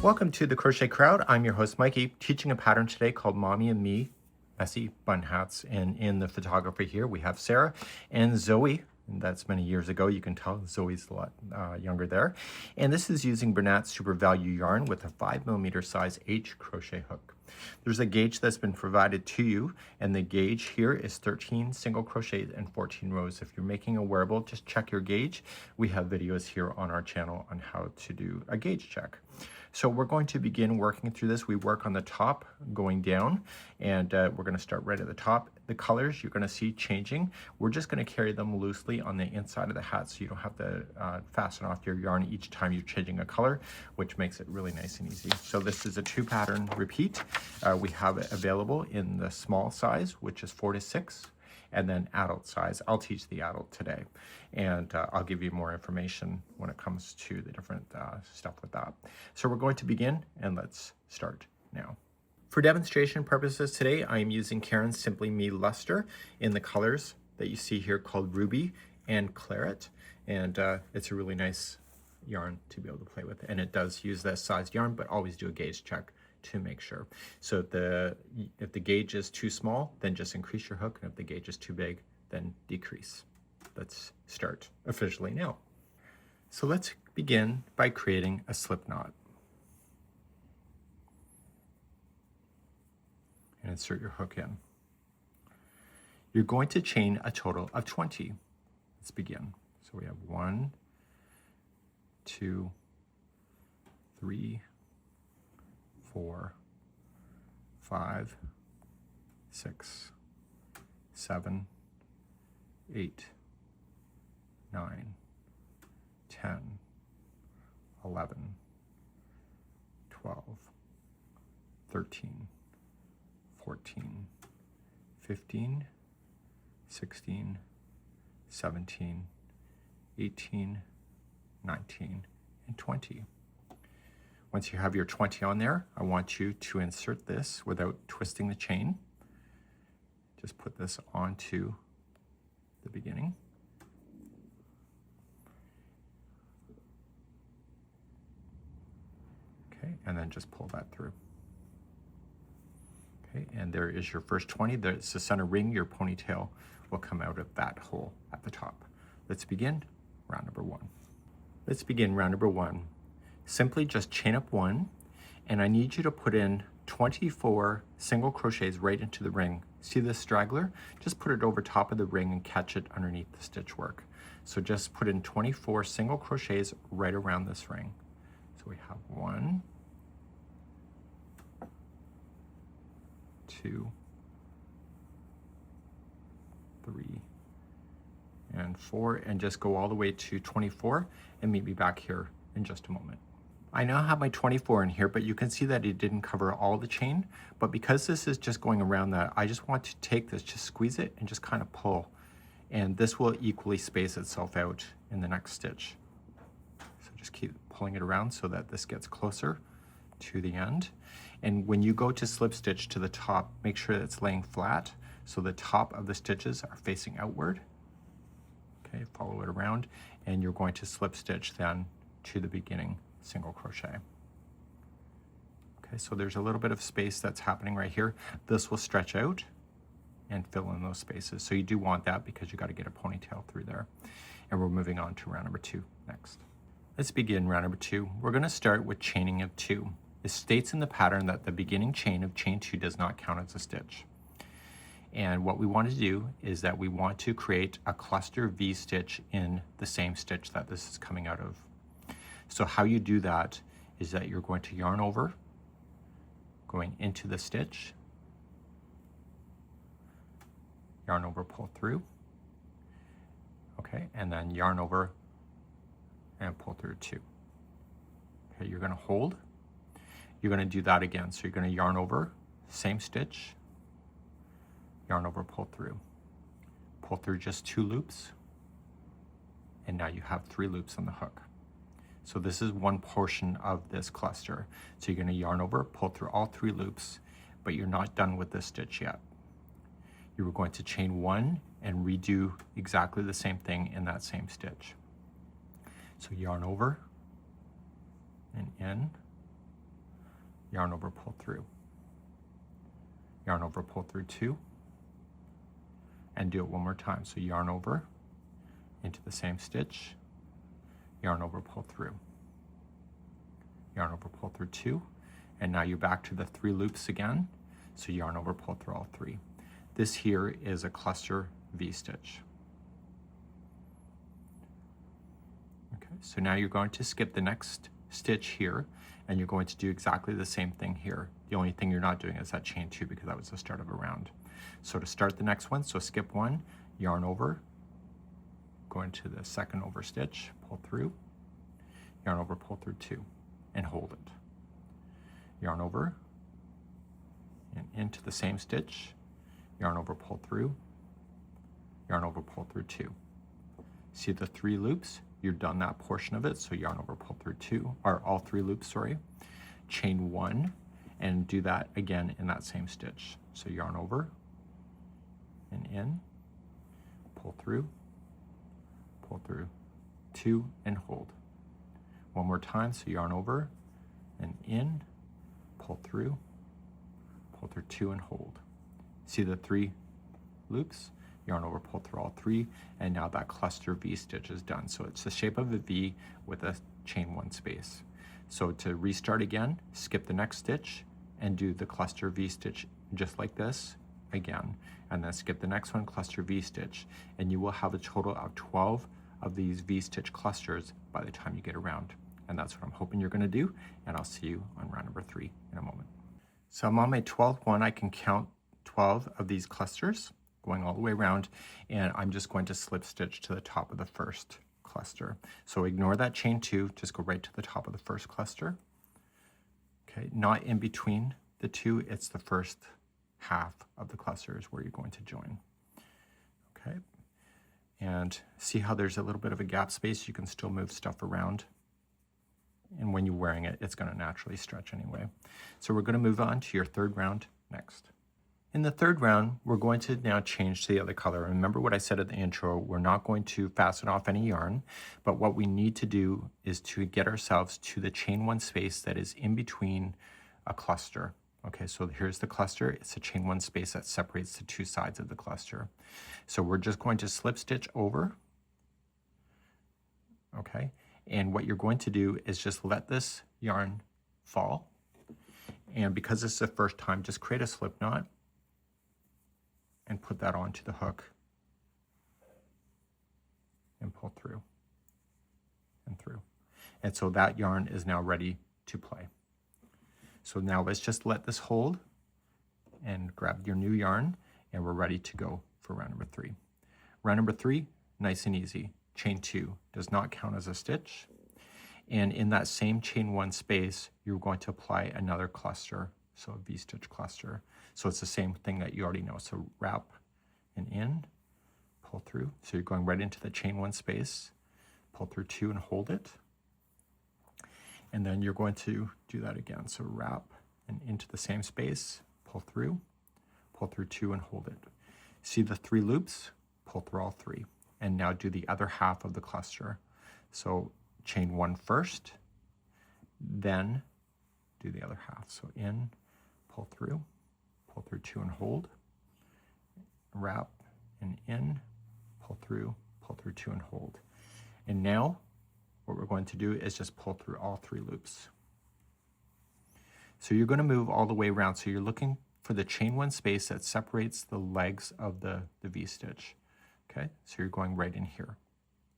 Welcome to the Crochet Crowd. I'm your host Mikey, teaching a pattern today called Mommy and Me Messy Bun Hats. And in the photography here we have Sarah and Zoe. And that's many years ago. You can tell Zoe's a lot younger there. And this is using Bernat Super Value yarn with a 5mm size H crochet hook. There's a gauge that's been provided to you, and the gauge here is 13 single crochets and 14 rows. If you're making a wearable, just check your gauge. We have videos here on our channel on how to do a gauge check. So we're going to begin working through this. We work on the top going down, and we're going to start right at the top. The colors you're going to see changing. We're just going to carry them loosely on the inside of the hat so you don't have to fasten off your yarn each time you're changing a color, which makes it really nice and easy. So this is a 2-pattern repeat. We have it available in the small size, which is 4 to 6. And then adult size. I'll teach the adult today, and I'll give you more information when it comes to the different stuff with that. So we're going to begin, and let's start now. For demonstration purposes today, I am using Caron Simply Me Luster in the colors that you see here called Ruby and Claret, and it's a really nice yarn to be able to play with, and it does use that sized yarn, but always do a gauge check to make sure. So if the gauge is too small, then just increase your hook, and if the gauge is too big, then decrease. Let's start officially now. So let's begin by creating a slip knot. And insert your hook in. You're going to chain a total of 20. Let's begin. So we have 1, 2, 3, 4, 5, 6, 7, 8, 9, 10, 11, 12, 13, 14, 15, 16, 17, 18, 19, and 20. Once you have your 20 on there, I want you to insert this without twisting the chain. Just put this onto the beginning. Okay, and then just pull that through. Okay, and there is your first 20. There's the center ring. Your ponytail will come out of that hole at the top. Let's begin round number 1. Let's begin round number 1. Simply just chain up 1, and I need you to put in 24 single crochets right into the ring. See this straggler? Just put it over top of the ring and catch it underneath the stitch work. So just put in 24 single crochets right around this ring. So we have 1, 2, 3, and 4, and just go all the way to 24 and meet me back here in just a moment. I now have my 24 in here, but you can see that it didn't cover all the chain. But because this is just going around that, I just want to take this, just squeeze it and just kind of pull. And this will equally space itself out in the next stitch. So just keep pulling it around so that this gets closer to the end. And when you go to slip stitch to the top, make sure that it's laying flat so the top of the stitches are facing outward. Okay, follow it around, and you're going to slip stitch then to the beginning single crochet. Okay, so there's a little bit of space that's happening right here. This will stretch out and fill in those spaces. So you do want that because you got to get a ponytail through there. And we're moving on to round number 2 next. Let's begin round number 2. We're going to start with chaining of 2. It states in the pattern that the beginning chain of chain 2 does not count as a stitch. And what we want to do is that we want to create a cluster V stitch in the same stitch that this is coming out of. So how you do that is that you're going to yarn over, going into the stitch, yarn over, pull through, okay, and then yarn over and pull through 2. Okay, you're going to hold. You're going to do that again. So you're going to yarn over, same stitch, yarn over, pull through just 2 loops, and now you have 3 loops on the hook. So this is one portion of this cluster. So you're going to yarn over, pull through all 3 loops, but you're not done with this stitch yet. You were going to chain 1 and redo exactly the same thing in that same stitch. So yarn over and in, yarn over, pull through, yarn over, pull through 2, and do it one more time. So yarn over into the same stitch, yarn over, pull through, yarn over, pull through 2, and now you're back to the 3 loops again. So yarn over, pull through all 3. This here is a cluster V-stitch. Okay, so now you're going to skip the next stitch here, and you're going to do exactly the same thing here. The only thing you're not doing is that chain 2 because that was the start of a round. So to start the next one, so skip 1, yarn over, go into the second over stitch, pull through, yarn over, pull through 2, and hold it. Yarn over, and into the same stitch, yarn over, pull through, yarn over, pull through 2. See the 3 loops? You've done that portion of it, so yarn over, pull through 2, or all 3 loops, sorry. Chain 1, and do that again in that same stitch. So yarn over, and in, pull through 2, and hold. One more time, so yarn over, and in, pull through 2, and hold. See the 3 loops? Yarn over, pull through all 3, and now that cluster V stitch is done. So it's the shape of a V with a chain 1 space. So to restart again, skip the next stitch and do the cluster V stitch just like this again, and then skip the next one, cluster V stitch, and you will have a total of 12 of these V stitch clusters by the time you get around. And that's what I'm hoping you're going to do, and I'll see you on round number 3 in a moment. So I'm on my 12th one. I can count 12 of these clusters going all the way around, and I'm just going to slip stitch to the top of the first cluster. So ignore that chain 2, just go right to the top of the first cluster. Okay, not in between the 2, it's the first half of the cluster is where you're going to join. Okay, and see how there's a little bit of a gap space, you can still move stuff around. And when you're wearing it, it's going to naturally stretch anyway. So we're going to move on to your 3rd round next. In the 3rd round, we're going to now change to the other color. Remember what I said at the intro, we're not going to fasten off any yarn, but what we need to do is to get ourselves to the chain 1 space that is in between a cluster. Okay, so here's the cluster. It's a chain 1 space that separates the 2 sides of the cluster. So we're just going to slip stitch over. Okay, and what you're going to do is just let this yarn fall. And because it's the first time, just create a slip knot and put that onto the hook and pull through and through. And so that yarn is now ready to play. So now let's just let this hold and grab your new yarn, and we're ready to go for round number 3. Round number 3, nice and easy. Chain 2 does not count as a stitch. And in that same chain 1 space, you're going to apply another cluster, so a V-stitch cluster. So it's the same thing that you already know. So wrap and in, pull through. So you're going right into the chain 1 space, pull through 2 and hold it. And then you're going to do that again. So wrap and into the same space, pull through 2 and hold it. See the 3 loops? Pull through all 3. And now do the other half of the cluster. So chain 1 first, then do the other half. So in, pull through 2 and hold, wrap and in, pull through 2 and hold. And now what we're going to do is just pull through all 3 loops. So you're going to move all the way around. So you're looking for the chain 1 space that separates the legs of the V-stitch. Okay, so you're going right in here.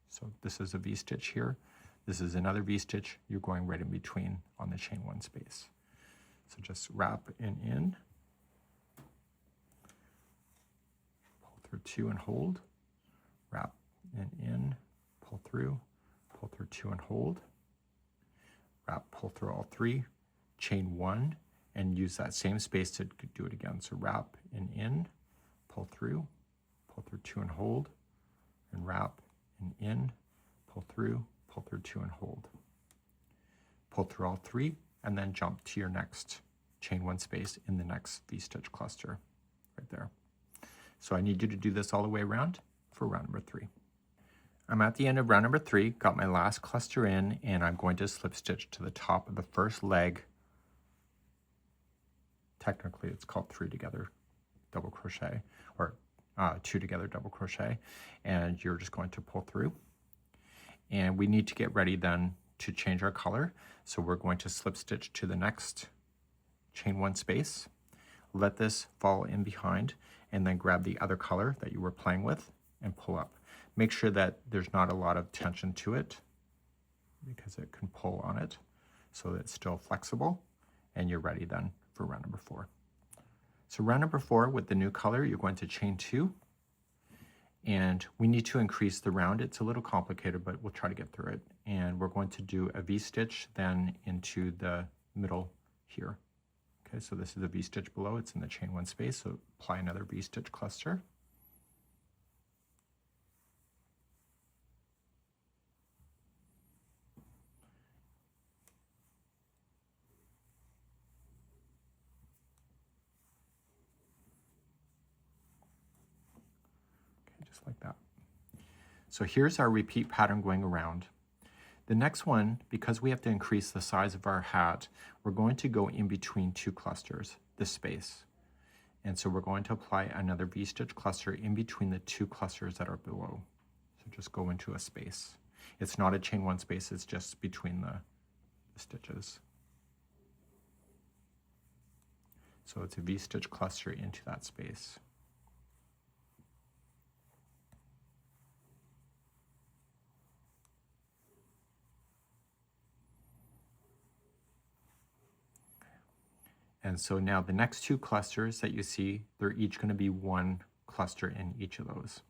So this is a V-stitch here. This is another V-stitch. You're going right in between on the chain 1 space. So just wrap and in, pull through 2 and hold, wrap and in, pull through 2 and hold, wrap, pull through all 3, chain 1, and use that same space to do it again. So wrap and in, pull through 2 and hold, and wrap and in, pull through 2 and hold. Pull through all 3, and then jump to your next chain 1 space in the next V-stitch cluster right there. So I need you to do this all the way around for round number 3. I'm at the end of round number 3, got my last cluster in, and I'm going to slip stitch to the top of the first leg technically it's called 3 together double crochet, or 2 together double crochet, and you're just going to pull through. And we need to get ready then to change our color. So we're going to slip stitch to the next chain 1 space, let this fall in behind, and then grab the other color that you were playing with and pull up. Make sure that there's not a lot of tension to it because it can pull on it, so that it's still flexible, and you're ready then for round number 4. So round number 4, with the new color, you're going to chain 2, and we need to increase the round. It's a little complicated, but we'll try to get through it. And we're going to do a V-stitch then into the middle here. Okay, so this is a V-stitch below, it's in the chain 1 space, so apply another V-stitch cluster. Okay, just like that. So here's our repeat pattern going around. The next one, because we have to increase the size of our hat, we're going to go in between 2 clusters, this space. And so we're going to apply another V-stitch cluster in between the 2 clusters that are below. So just go into a space. It's not a chain 1 space, it's just between the stitches. So it's a V-stitch cluster into that space. And so now the next 2 clusters that you see, they're each going to be 1 cluster in each of those.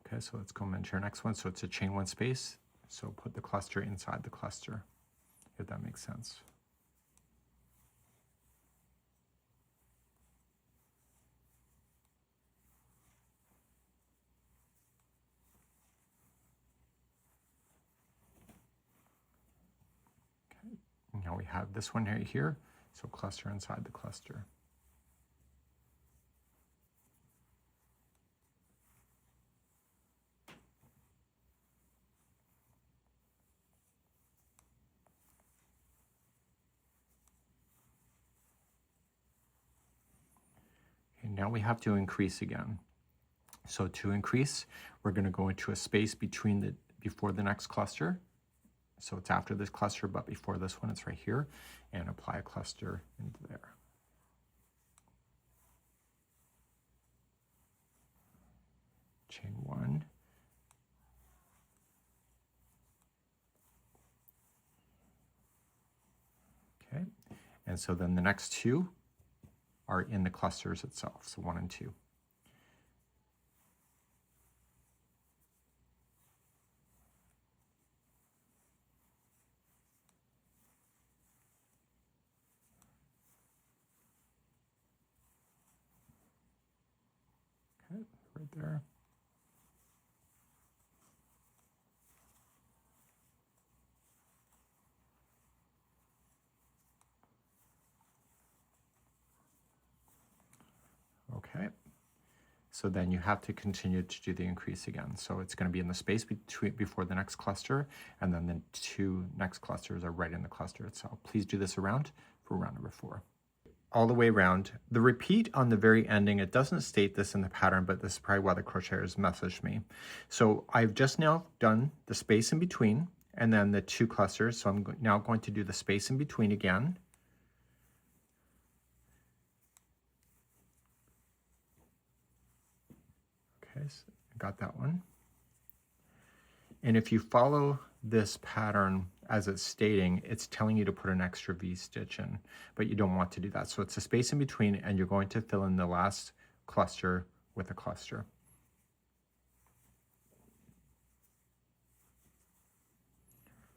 Okay, so let's go into our next one. So it's a chain 1 space. So put the cluster inside the cluster, if that makes sense. Okay, now we have this one right here. So cluster inside the cluster. Okay, now we have to increase again. So to increase, we're going to go into a space before the next cluster. So it's after this cluster, but before this one, it's right here, and apply a cluster into there. Chain 1. Okay, and so then the next 2 are in the clusters itself, so 1 and 2. Okay, right there. Okay, so then you have to continue to do the increase again. So it's going to be in the space before the next cluster, and then the 2 next clusters are right in the cluster itself. Please do this around for round number 4. All the way around. The repeat on the very ending, it doesn't state this in the pattern, but this is probably why the crocheters messaged me. So I've just now done the space in between and then the 2 clusters. So I'm now going to do the space in between again. Okay, so I got that one. And if you follow this pattern as it's stating, it's telling you to put an extra V-stitch in, but you don't want to do that. So it's a space in between, and you're going to fill in the last cluster with a cluster.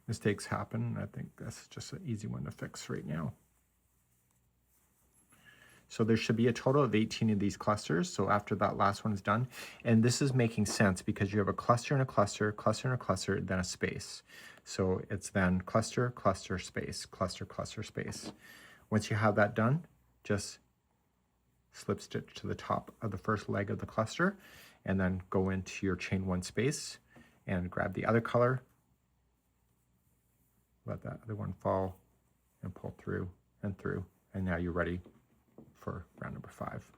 Mistakes happen. I think that's just an easy one to fix right now. So there should be a total of 18 of these clusters. So after that last one is done, and this is making sense because you have a cluster and a cluster, cluster and a cluster, then a space. So it's then cluster, cluster, space, cluster, cluster, space. Once you have that done, just slip stitch to the top of the first leg of the cluster, and then go into your chain 1 space and grab the other color, let that other one fall and pull through, and now you're ready for round number 5.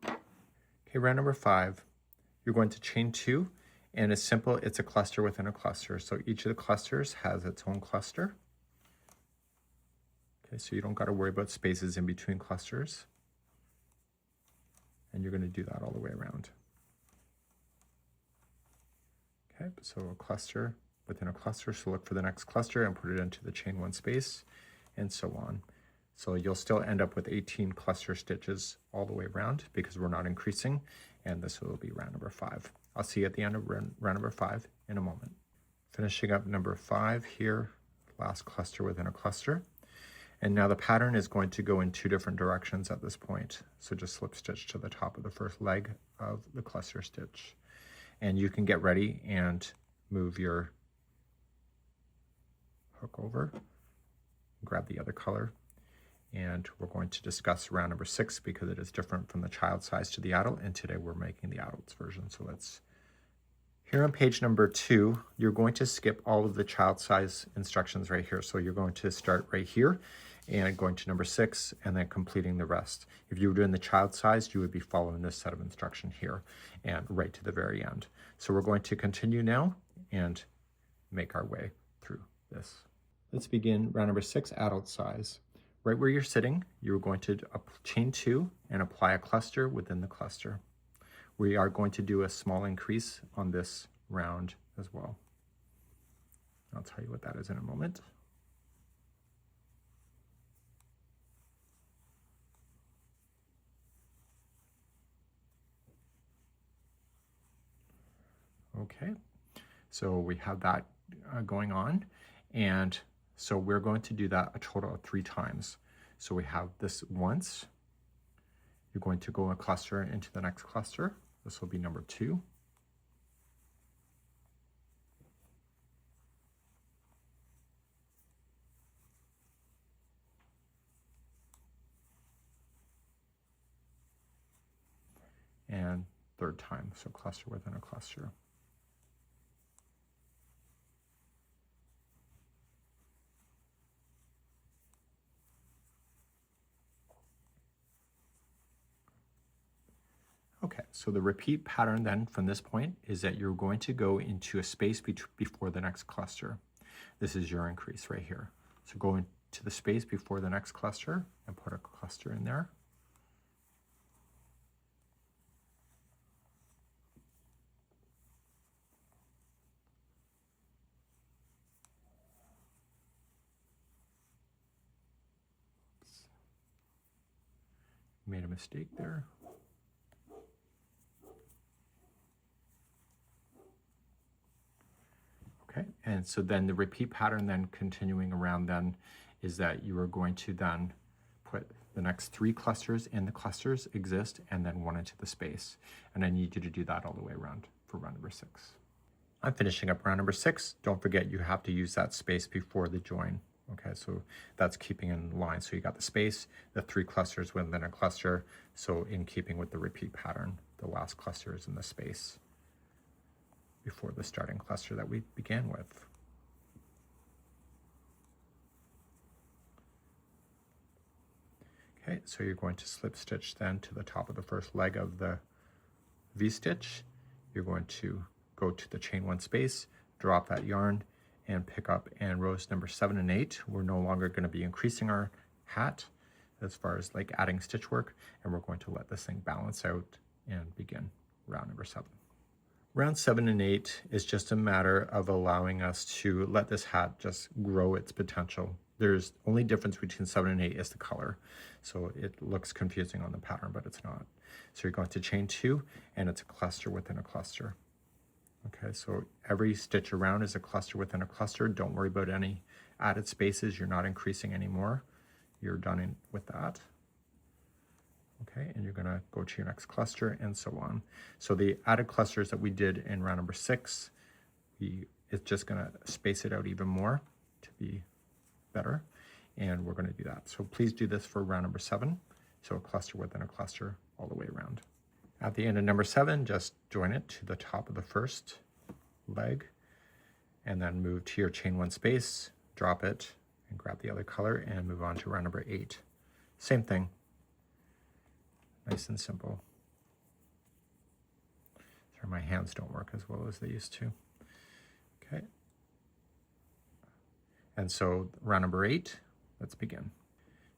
Okay, round number 5, you're going to chain 2, and it's simple. It's a cluster within a cluster. So each of the clusters has its own cluster. Okay, so you don't got to worry about spaces in between clusters. And you're going to do that all the way around. Okay, so a cluster within a cluster, so look for the next cluster and put it into the chain 1 space, and so on. So you'll still end up with 18 cluster stitches all the way around because we're not increasing, and this will be round number 5. I'll see you at the end of round number 5 in a moment. Finishing up number 5 here, last cluster within a cluster. And now the pattern is going to go in 2 different directions at this point. So just slip stitch to the top of the first leg of the cluster stitch. And you can get ready and move your hook over, grab the other color, and we're going to discuss round number 6 because it is different from the child size to the adult, and today we're making the adult's version. So let's, here on page number 2, you're going to skip all of the child size instructions right here. So you're going to start right here and going to number 6 and then completing the rest. If you were doing the child size, you would be following this set of instruction here and right to the very end. So we're going to continue now and make our way through this. Let's begin round number 6, adult size. Right where you're sitting, you're going to chain 2 and apply a cluster within the cluster. We are going to do a small increase on this round as well. I'll tell you what that is in a moment. Okay, so we have that going on, and so we're going to do that a total of 3 times. So we have this once. You're going to go a cluster into the next cluster. This will be number 2. And 3rd time, so cluster within a cluster. Okay, so the repeat pattern then from this point is that you're going to go into a space before the next cluster. This is your increase right here. So go into the space before the next cluster and put a cluster in there. Oops. Made a mistake there. Okay, and so then the repeat pattern then continuing around then is that you are going to then put the next 3 clusters in the clusters exist and then 1 into the space. And I need you to do that all the way around for round number 6. I'm finishing up round number 6. Don't forget you have to use that space before the join. Okay, so that's keeping in line. So you got the space, the 3 clusters within a cluster. So in keeping with the repeat pattern, the last cluster is in the space before the starting cluster that we began with. Okay, so you're going to slip stitch then to the top of the first leg of the V-stitch. You're going to go to the chain 1 space, drop that yarn, and pick up, and rows number 7 and 8, we're no longer going to be increasing our hat as far as like adding stitch work, and we're going to let this thing balance out and begin round number 7. Round 7 and 8 is just a matter of allowing us to let this hat just grow its potential. There's only difference between 7 and 8 is the color. So it looks confusing on the pattern, but it's not. So you're going to chain 2, and it's a cluster within a cluster. Okay, so every stitch around is a cluster within a cluster. Don't worry about any added spaces. You're not increasing anymore. You're done with that. Okay, and you're gonna go to your next cluster and so on. So the added clusters that we did in round number 6, it's just gonna space it out even more to be better, and we're gonna do that. So please do this for round number 7. So a cluster within a cluster all the way around. At the end of number 7, just join it to the top of the first leg, and then move to your chain 1 space, drop it, and grab the other color, and move on to round number 8. Same thing. Nice and simple. Sorry, my hands don't work as well as they used to. Okay. And so round number 8, let's begin.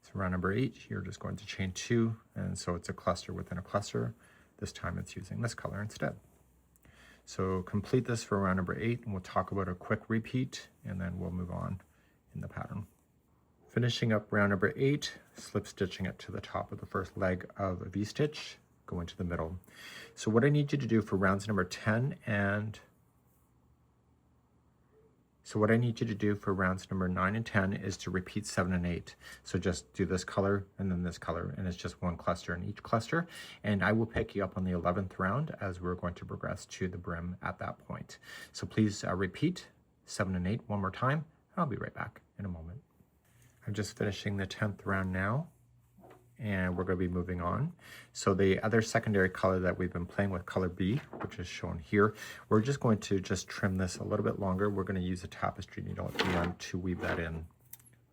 So round number 8, you're just going to chain 2, and so it's a cluster within a cluster. This time it's using this color instead. So complete this for round number 8, and we'll talk about a quick repeat, and then we'll move on in the pattern. Finishing up round number 8, slip stitching it to the top of the first leg of a V-stitch, go into the middle. So what I need you to do for rounds number 10 and So what I need you to do for rounds number 9 and 10 is to repeat 7 and 8. So just do this color and then this color, and it's just one cluster in each cluster. And I will pick you up on the 11th round as we're going to progress to the brim at that point. So please repeat 7 and 8 one more time, and I'll be right back in a moment. I'm just finishing the 10th round now, and we're going to be moving on. So the other secondary color that we've been playing with, color B, which is shown here, we're just going to just trim this a little bit longer. We're going to use a tapestry needle at the end to weave that in.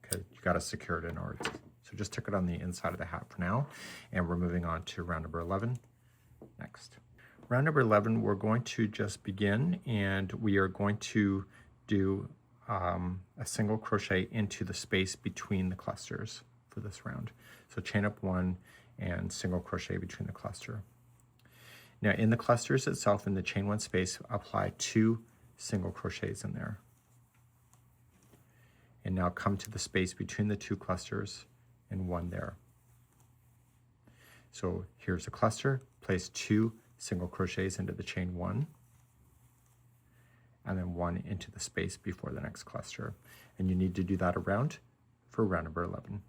Okay, you got to secure it in order. So just stick it on the inside of the hat for now, and we're moving on to round number 11 next. Round number 11, we're going to just begin, and we are going to do a single crochet into the space between the clusters for this round. So chain up 1 and single crochet between the cluster. Now in the clusters itself, in the chain 1 space, apply 2 single crochets in there. And now come to the space between the 2 clusters and 1 there. So here's a cluster, place 2 single crochets into the chain 1, and then 1 into the space before the next cluster. And you need to do that around for round number 11.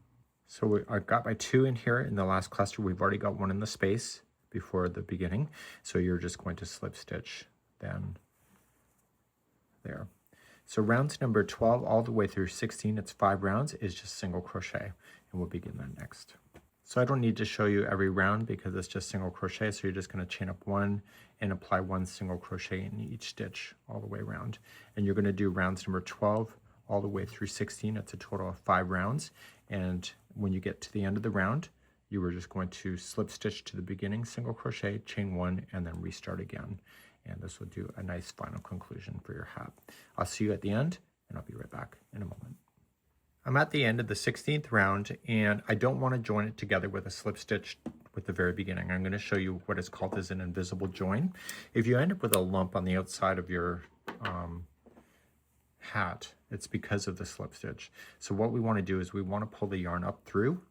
So I've got my 2 in here in the last cluster. We've already got 1 in the space before the beginning. So you're just going to slip stitch then there. So rounds number 12 all the way through 16, it's 5 rounds, is just single crochet. And we'll begin that next. So I don't need to show you every round because it's just single crochet. So you're just going to chain up 1 and apply 1 single crochet in each stitch all the way around. And you're going to do rounds number 12 all the way through 16. It's a total of 5 rounds. And when you get to the end of the round, you are just going to slip stitch to the beginning, single crochet, chain 1, and then restart again. And this will do a nice final conclusion for your hat. I'll see you at the end, and I'll be right back in a moment. I'm at the end of the 16th round, and I don't want to join it together with a slip stitch with the very beginning. I'm going to show you what is called as an invisible join. If you end up with a lump on the outside of your hat, it's because of the slip stitch. So what we want to do is we want to pull the yarn up through,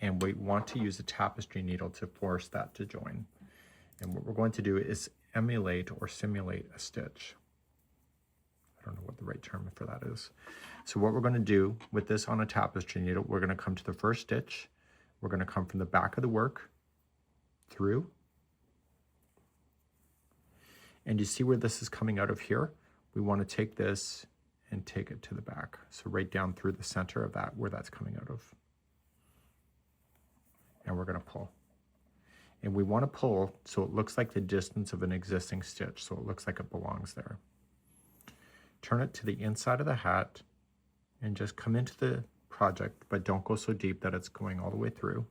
and we want to use a tapestry needle to force that to join. And what we're going to do is emulate or simulate a stitch. I don't know what the right term for that is. So what we're going to do with this on a tapestry needle, we're going to come to the first stitch. We're going to come from the back of the work through. And you see where this is coming out of here? We want to take this and take it to the back. So right down through the center of that, where that's coming out of. And we're going to pull. And we want to pull so it looks like the distance of an existing stitch, so it looks like it belongs there. Turn it to the inside of the hat and just come into the project, but don't go so deep that it's going all the way through.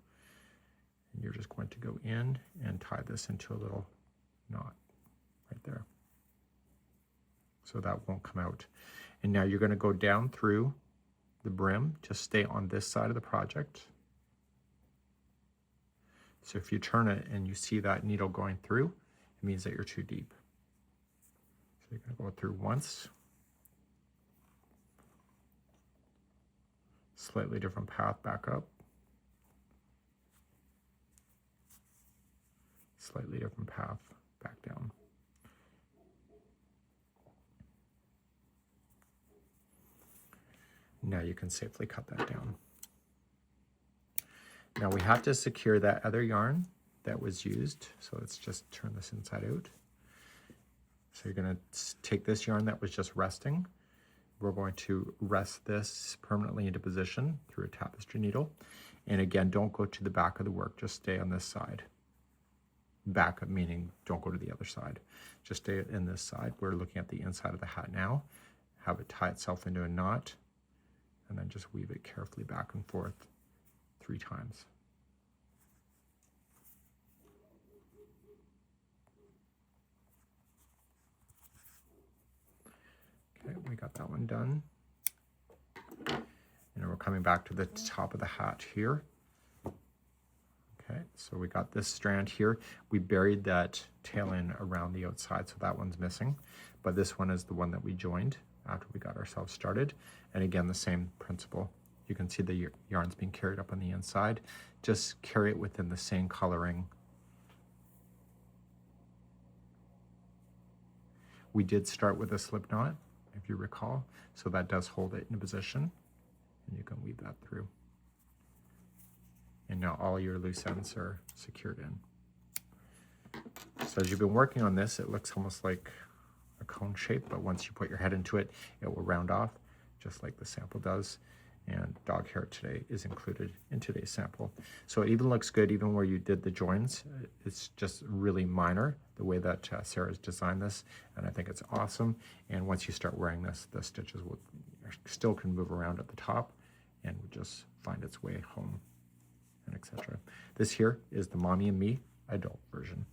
And you're just going to go in and tie this into a little knot right there. So that won't come out. And now you're going to go down through the brim to stay on this side of the project. So if you turn it and you see that needle going through, it means that you're too deep. So you're going to go through once. Slightly different path back up. Slightly different path back down. Now you can safely cut that down. Now we have to secure that other yarn that was used. So let's just turn this inside out. So you're going to take this yarn that was just resting. We're going to rest this permanently into position through a tapestry needle. And again, don't go to the back of the work, just stay on this side. Back meaning don't go to the other side. Just stay in this side. We're looking at the inside of the hat now. Have it tie itself into a knot, and then just weave it carefully back and forth 3 times. got that one done. And we're coming back to the top of the hat here. Okay, so we got this strand here. We buried that tail end around the outside, so that one's missing. But this one is the one that we joined after we got ourselves started. And again, the same principle. You can see the yarn's being carried up on the inside. Just carry it within the same coloring. We did start with a slip knot, if you recall, so that does hold it in position. And you can weave that through. And now all your loose ends are secured in. So as you've been working on this, it looks almost like a cone shape, but once you put your head into it, it will round off, just like the sample does. And dog hair today is included in today's sample. So it even looks good even where you did the joins. It's just really minor, the way that Sarah's designed this, and I think it's awesome. And once you start wearing this, the stitches will still can move around at the top and will just find its way home, and etc. This here is the Mommy and Me adult version.